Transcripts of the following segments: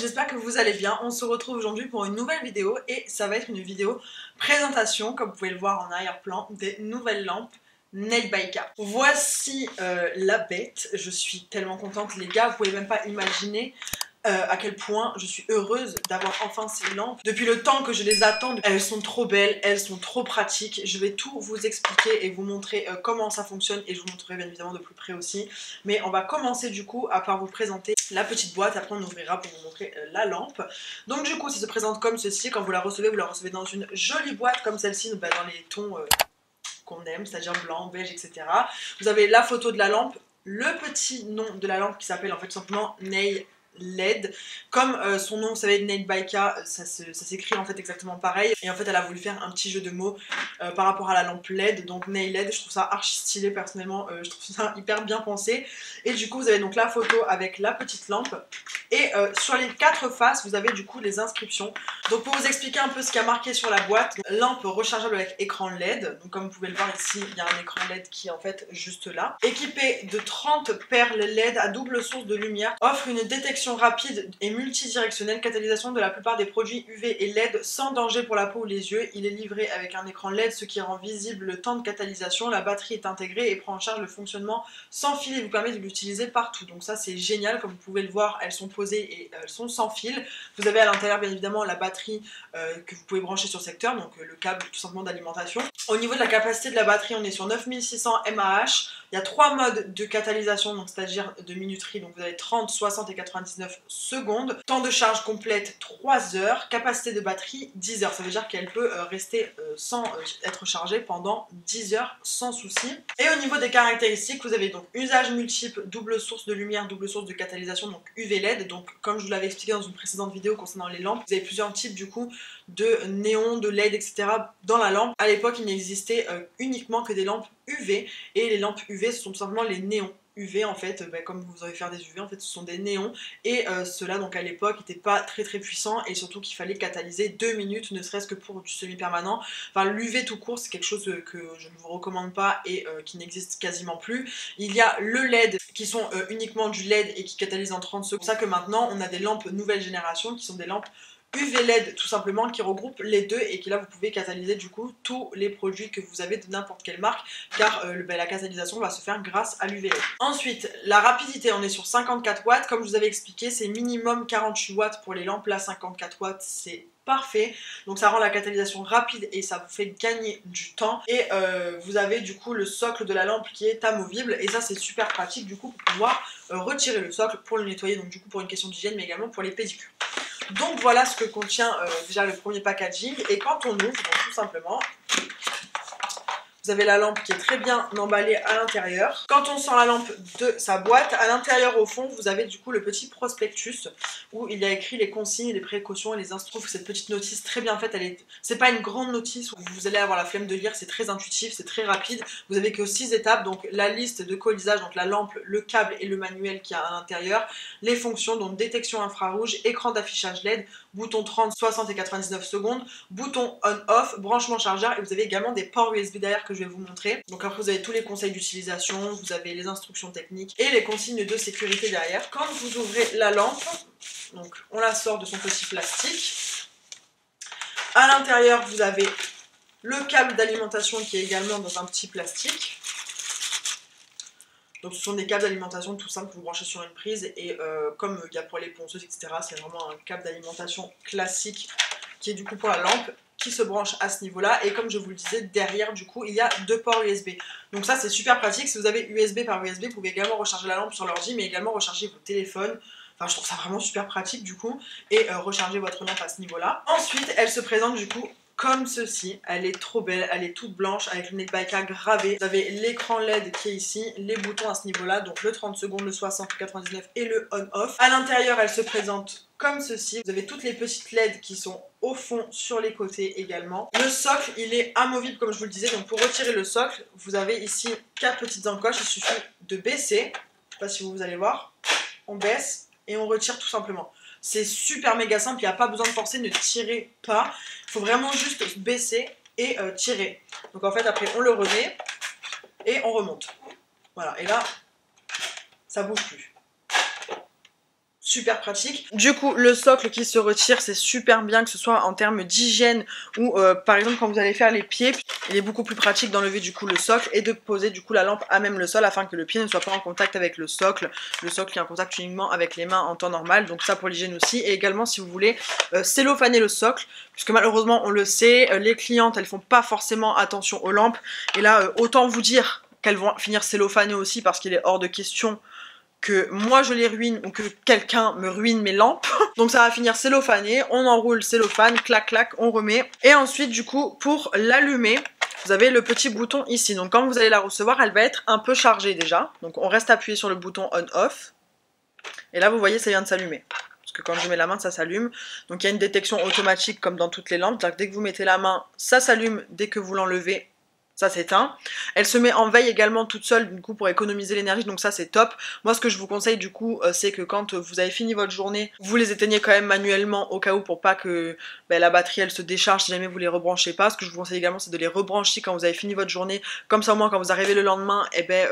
j'espère que vous allez bien. On se retrouve aujourd'hui pour une nouvelle vidéo et ça va être une vidéo présentation, comme vous pouvez le voir en arrière-plan, des nouvelles lampes Nail by K. Voici la bête, je suis tellement contente les gars, vous pouvez même pas imaginer à quel point je suis heureuse d'avoir enfin ces lampes. Depuis le temps que je les attends, elles sont trop belles, elles sont trop pratiques. Je vais tout vous expliquer et vous montrer comment ça fonctionne et je vous montrerai bien évidemment de plus près aussi. Mais on va commencer du coup à par vous présenter la petite boîte, après on ouvrira pour vous montrer la lampe. Donc du coup ça se présente comme ceci, quand vous la recevez dans une jolie boîte comme celle-ci, dans les tons qu'on aime, c'est-à-dire blanc, beige, etc. Vous avez la photo de la lampe, le petit nom de la lampe qui s'appelle en fait tout simplement Nail LED, comme son nom, vous savez, Nail by K, ça s'écrit en fait exactement pareil. Et en fait, elle a voulu faire un petit jeu de mots par rapport à la lampe LED, donc Nail LED. Je trouve ça archi stylé personnellement, je trouve ça hyper bien pensé. Et du coup, vous avez donc la photo avec la petite lampe. Et sur les 4 faces, vous avez du coup les inscriptions. Donc pour vous expliquer un peu ce qu'il y a marqué sur la boîte, lampe rechargeable avec écran LED. Donc comme vous pouvez le voir ici, il y a un écran LED qui est en fait juste là. Équipé de 30 perles LED à double source de lumière, offre une détection rapide et multidirectionnelle, catalysation de la plupart des produits UV et LED sans danger pour la peau ou les yeux. Il est livré avec un écran LED, ce qui rend visible le temps de catalysation. La batterie est intégrée et prend en charge le fonctionnement sans fil et vous permet de l'utiliser partout. Donc ça c'est génial, comme vous pouvez le voir, elles sont posées et elles sont sans fil. Vous avez à l'intérieur bien évidemment la batterie que vous pouvez brancher sur secteur, donc le câble tout simplement d'alimentation. Au niveau de la capacité de la batterie, on est sur 9600 mAh. Il y a 3 modes de catalysation, donc c'est-à-dire de minuterie, donc vous avez 30, 60 et 99 secondes. Temps de charge complète 3 heures. Capacité de batterie 10 heures. Ça veut dire qu'elle peut rester sans être chargée pendant 10 heures sans souci. Et au niveau des caractéristiques, vous avez donc usage multiple, double source de lumière, double source de catalysation, donc UV LED. Donc comme je vous l'avais expliqué dans une précédente vidéo concernant les lampes, vous avez plusieurs types du coup de néons, de LED, etc. dans la lampe. À l'époque, il n'existait uniquement que des lampes UV, et les lampes UV ce sont tout simplement les néons. UV en fait, comme vous allez faire des UV, en fait ce sont des néons, et ceux-là donc à l'époque n'étaient pas très puissants, et surtout qu'il fallait catalyser 2 minutes, ne serait-ce que pour du semi-permanent. Enfin l'UV tout court c'est quelque chose que je ne vous recommande pas et qui n'existe quasiment plus. Il y a le LED qui sont uniquement du LED et qui catalysent en 30 secondes. C'est pour ça que maintenant on a des lampes nouvelle génération qui sont des lampes UV LED tout simplement, qui regroupe les deux et qui là vous pouvez catalyser du coup tous les produits que vous avez de n'importe quelle marque, car la catalysation va se faire grâce à l'UV LED. Ensuite la rapidité, on est sur 54 watts, comme je vous avais expliqué c'est minimum 48 watts pour les lampes, là 54 watts c'est parfait, donc ça rend la catalysation rapide et ça vous fait gagner du temps. Et vous avez du coup le socle de la lampe qui est amovible, et ça c'est super pratique du coup pour pouvoir retirer le socle pour le nettoyer, donc du coup pour une question d'hygiène mais également pour les pédicures. Donc voilà ce que contient déjà le premier packaging. Et quand on ouvre, donc, tout simplement, vous avez la lampe qui est très bien emballée à l'intérieur. Quand on sort la lampe de sa boîte, à l'intérieur au fond, vous avez du coup le petit prospectus où il y a écrit les consignes, les précautions et les instructions. Cette petite notice très bien faite, c'est pas une grande notice où vous allez avoir la flemme de lire, c'est très intuitif, c'est très rapide. Vous avez que 6 étapes, donc la liste de colisage, donc la lampe, le câble et le manuel qu'il y a à l'intérieur, les fonctions, donc détection infrarouge, écran d'affichage LED, bouton 30, 60 et 99 secondes, bouton on-off, branchement chargeur, et vous avez également des ports USB derrière que je vais vous montrer. Donc après vous avez tous les conseils d'utilisation, vous avez les instructions techniques et les consignes de sécurité derrière. Quand vous ouvrez la lampe, donc on la sort de son petit plastique. À l'intérieur vous avez le câble d'alimentation qui est également dans un petit plastique. Donc ce sont des câbles d'alimentation tout simples que vous branchez sur une prise, et comme il y a pour les ponceuses etc, c'est vraiment un câble d'alimentation classique qui est du coup pour la lampe, qui se branche à ce niveau là. Et comme je vous le disais, derrière du coup il y a 2 ports USB, donc ça c'est super pratique. Si vous avez USB par USB, vous pouvez également recharger la lampe sur l'ordi, mais également recharger vos téléphones. Enfin je trouve ça vraiment super pratique du coup, et recharger votre lampe à ce niveau là. Ensuite elle se présente du coup comme ceci, elle est trop belle, elle est toute blanche avec le Nail by K gravé. Vous avez l'écran LED qui est ici, les boutons à ce niveau là, donc le 30 secondes, le 60, le 99 et le on-off. À l'intérieur elle se présente comme ceci, vous avez toutes les petites LED qui sont au fond sur les côtés également. Le socle il est amovible comme je vous le disais, donc pour retirer le socle vous avez ici 4 petites encoches, il suffit de baisser, je sais pas si vous allez voir, on baisse et on retire tout simplement. C'est super méga simple, il n'y a pas besoin de forcer, ne tirez pas. Il faut vraiment juste baisser et tirer. Donc en fait après on le remet et on remonte. Voilà, et là ça bouge plus. super pratique. Du coup, le socle qui se retire, c'est super bien, que ce soit en termes d'hygiène ou par exemple quand vous allez faire les pieds, il est beaucoup plus pratique d'enlever du coup le socle et de poser du coup la lampe à même le sol afin que le pied ne soit pas en contact avec le socle. Le socle est en contact uniquement avec les mains en temps normal, donc ça pour l'hygiène aussi. Et également si vous voulez cellophaner le socle, puisque malheureusement on le sait, les clientes elles font pas forcément attention aux lampes. Et là, autant vous dire qu'elles vont finir cellophanées aussi parce qu'il est hors de question que moi je les ruine ou que quelqu'un me ruine mes lampes. Donc ça va finir cellophané, on enroule cellophane, clac clac, on remet. Et ensuite du coup pour l'allumer, vous avez le petit bouton ici. Donc quand vous allez la recevoir, elle va être un peu chargée déjà. Donc on reste appuyé sur le bouton on-off. Et là vous voyez ça vient de s'allumer. Parce que quand je mets la main ça s'allume. Donc il y a une détection automatique comme dans toutes les lampes. C'est-à-dire que dès que vous mettez la main, ça s'allume, dès que vous l'enlevez, ça s'éteint. Elle se met en veille également toute seule du coup pour économiser l'énergie, donc ça c'est top. Moi ce que je vous conseille du coup c'est que quand vous avez fini votre journée, vous les éteignez quand même manuellement au cas où pour pas que la batterie elle se décharge si jamais vous les rebranchez pas. Ce que je vous conseille également c'est de les rebrancher quand vous avez fini votre journée, comme ça au moins quand vous arrivez le lendemain,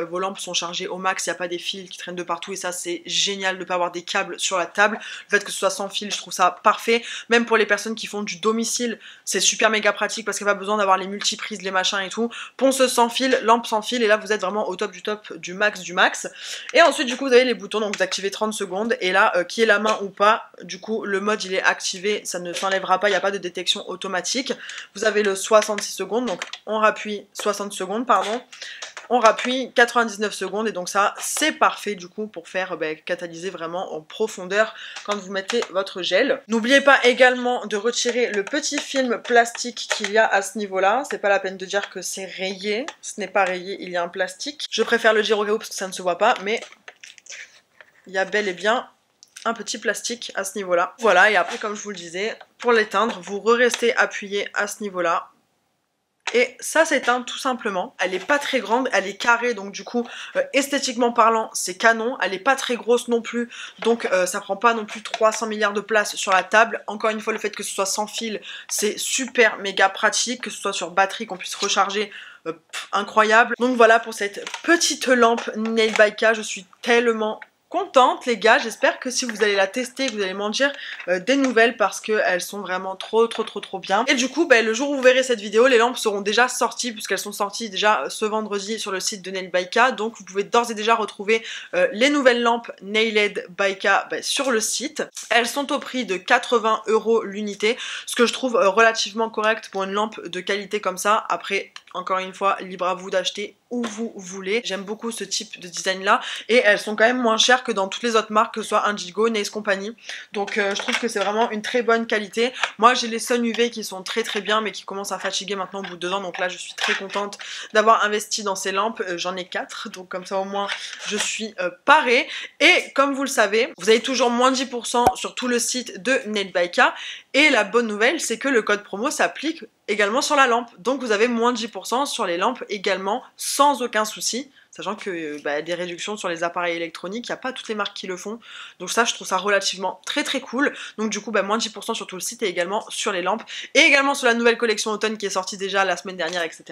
vos lampes sont chargées au max, il n'y a pas des fils qui traînent de partout et ça c'est génial de ne pas avoir des câbles sur la table. Le fait que ce soit sans fil je trouve ça parfait, même pour les personnes qui font du domicile c'est super méga pratique parce qu'il n'y a pas besoin d'avoir les multiprises, les machins et tout. Ponceuse sans fil, lampe sans fil, et là vous êtes vraiment au top du max du max. Et ensuite du coup vous avez les boutons, donc vous activez 30 secondes, et là qui est la main ou pas, du coup le mode il est activé, ça ne s'enlèvera pas, il n'y a pas de détection automatique. Vous avez le 66 secondes, donc on rappuie 60 secondes, pardon. On rappuie 99 secondes et donc ça c'est parfait du coup pour faire catalyser vraiment en profondeur quand vous mettez votre gel. N'oubliez pas également de retirer le petit film plastique qu'il y a à ce niveau là, c'est pas la peine de dire que c'est rayé, ce n'est pas rayé, il y a un plastique. Je préfère le dire au cas où parce que ça ne se voit pas, mais il y a bel et bien un petit plastique à ce niveau là. Voilà, et après comme je vous le disais, pour l'éteindre vous restez appuyé à ce niveau là. Et ça s'éteint tout simplement. Elle est pas très grande, elle est carrée, donc du coup esthétiquement parlant c'est canon. Elle est pas très grosse non plus, donc ça prend pas non plus 300 milliards de place sur la table. Encore une fois le fait que ce soit sans fil c'est super méga pratique, que ce soit sur batterie qu'on puisse recharger, incroyable. Donc voilà pour cette petite lampe Nail by K, je suis tellement contente les gars, j'espère que si vous allez la tester vous allez m'en dire des nouvelles parce qu'elles sont vraiment trop bien. Et du coup le jour où vous verrez cette vidéo les lampes seront déjà sorties puisqu'elles sont sorties déjà ce vendredi sur le site de Nail by K, donc vous pouvez d'ores et déjà retrouver les nouvelles lampes Nailed by K sur le site. Elles sont au prix de 80 € l'unité, ce que je trouve relativement correct pour une lampe de qualité comme ça. Après encore une fois libre à vous d'acheter où vous voulez. J'aime beaucoup ce type de design là et elles sont quand même moins chères que dans toutes les autres marques, que ce soit Indigo, Nails Company. Donc je trouve que c'est vraiment une très bonne qualité. Moi j'ai les Sun UV qui sont très bien mais qui commencent à fatiguer maintenant au bout de 2 ans, donc là je suis très contente d'avoir investi dans ces lampes. J'en ai 4, donc comme ça au moins je suis parée. Et comme vous le savez, vous avez toujours moins de 10% sur tout le site de Nail by K, et la bonne nouvelle c'est que le code promo s'applique également sur la lampe, donc vous avez moins de 10% sur les lampes également sans aucun souci, sachant que des réductions sur les appareils électroniques, il n'y a pas toutes les marques qui le font, donc ça je trouve ça relativement très cool. Donc du coup moins de 10% sur tout le site et également sur les lampes et également sur la nouvelle collection automne qui est sortie déjà la semaine dernière, etc.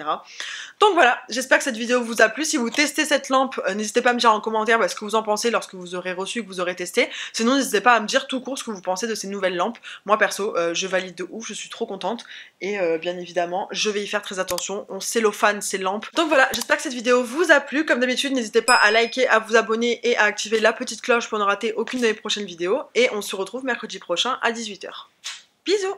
Donc voilà, j'espère que cette vidéo vous a plu. Si vous testez cette lampe, n'hésitez pas à me dire en commentaire ce que vous en pensez lorsque vous aurez reçu, que vous aurez testé. Sinon n'hésitez pas à me dire tout court ce que vous pensez de ces nouvelles lampes. Moi perso je valide de ouf, je suis trop contente et bien évidemment je vais y faire très attention, on cellophane ces lampes. Donc voilà, j'espère que cette vidéo vous a plu. Comme d'habitude n'hésitez pas à liker, à vous abonner et à activer la petite cloche pour ne rater aucune de mes prochaines vidéos, et on se retrouve mercredi prochain à 18 h. Bisous.